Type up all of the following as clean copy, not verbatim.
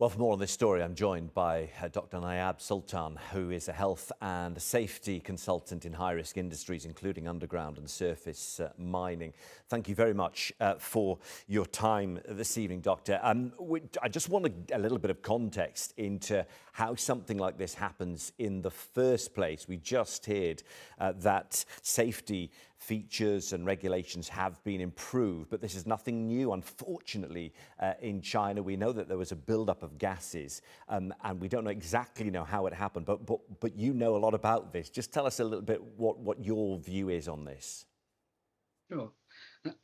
Well, for more on this story, I'm joined by Dr. Nayab Sultan, who is a health and safety consultant in high-risk industries, including underground and surface mining. Thank you very much for your time this evening, Doctor. I just want a little bit of context into how something like this happens in the first place. We just heard that safety features and regulations have been improved, but this is nothing new. Unfortunately, in China, we know that there was a buildup of gases, and we don't know exactly how it happened, but you know a lot about this. Just tell us a little bit what your view is on this. Sure.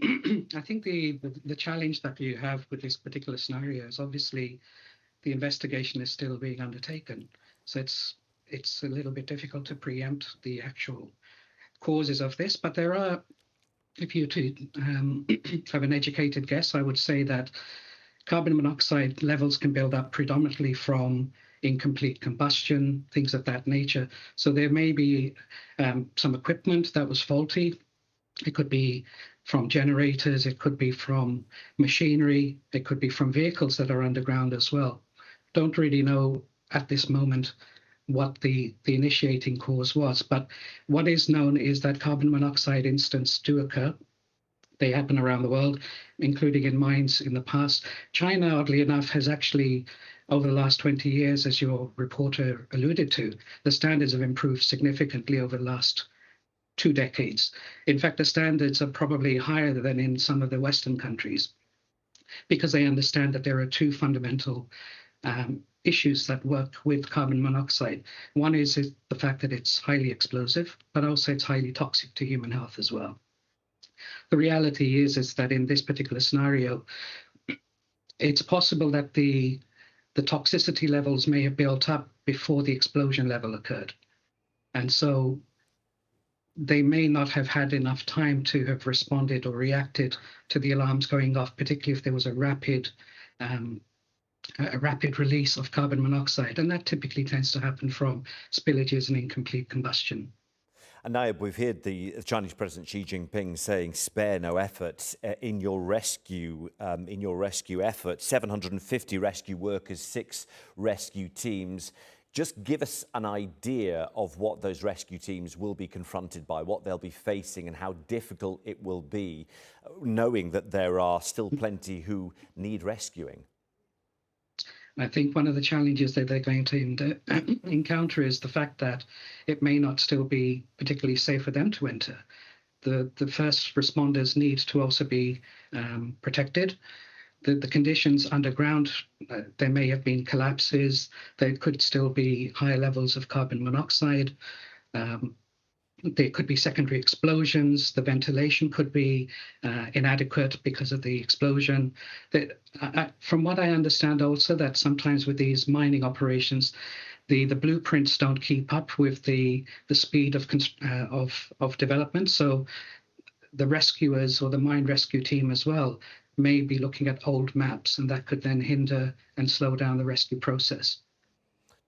I think the challenge that you have with this particular scenario is obviously the investigation is still being undertaken. So it's a little bit difficult to preempt the actual causes of this. But there are, if you to have an educated guess, I would say that carbon monoxide levels can build up predominantly from incomplete combustion, things of that nature. So there may be some equipment that was faulty. It could be from generators, it could be from machinery, it could be from vehicles that are underground as well. Don't really know at this moment what the initiating cause was, but what is known is that carbon monoxide incidents do occur. They happen around the world, including in mines in the past. China, oddly enough, has actually, over the last 20 years, as your reporter alluded to, the standards have improved significantly over the last 2 decades. In fact, the standards are probably higher than in some of the Western countries because they understand that there are two fundamental issues that work with carbon monoxide. One is the fact that it's highly explosive, but also it's highly toxic to human health as well. The reality is that in this particular scenario, it's possible that the toxicity levels may have built up before the explosion level occurred. And so they may not have had enough time to have responded or reacted to the alarms going off, particularly if there was a rapid release of carbon monoxide. And that typically tends to happen from spillages and incomplete combustion. And now we've heard the Chinese President Xi Jinping saying spare no effort in your rescue effort. 750 rescue workers, 6 rescue teams. Just give us an idea of what those rescue teams will be confronted by, what they'll be facing and how difficult it will be, knowing that there are still plenty who need rescuing. I think one of the challenges that they're going to encounter is the fact that it may not still be particularly safe for them to enter. The first responders need to also be protected. The conditions underground, there may have been collapses, there could still be higher levels of carbon monoxide. There could be secondary explosions. The ventilation could be inadequate because of the explosion. From what I understand also, that sometimes with these mining operations, the blueprints don't keep up with the speed of development. So the rescuers or the mine rescue team as well may be looking at old maps, and that could then hinder and slow down the rescue process.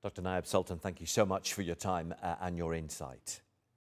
Dr. Nayab Sultan, thank you so much for your time and your insight.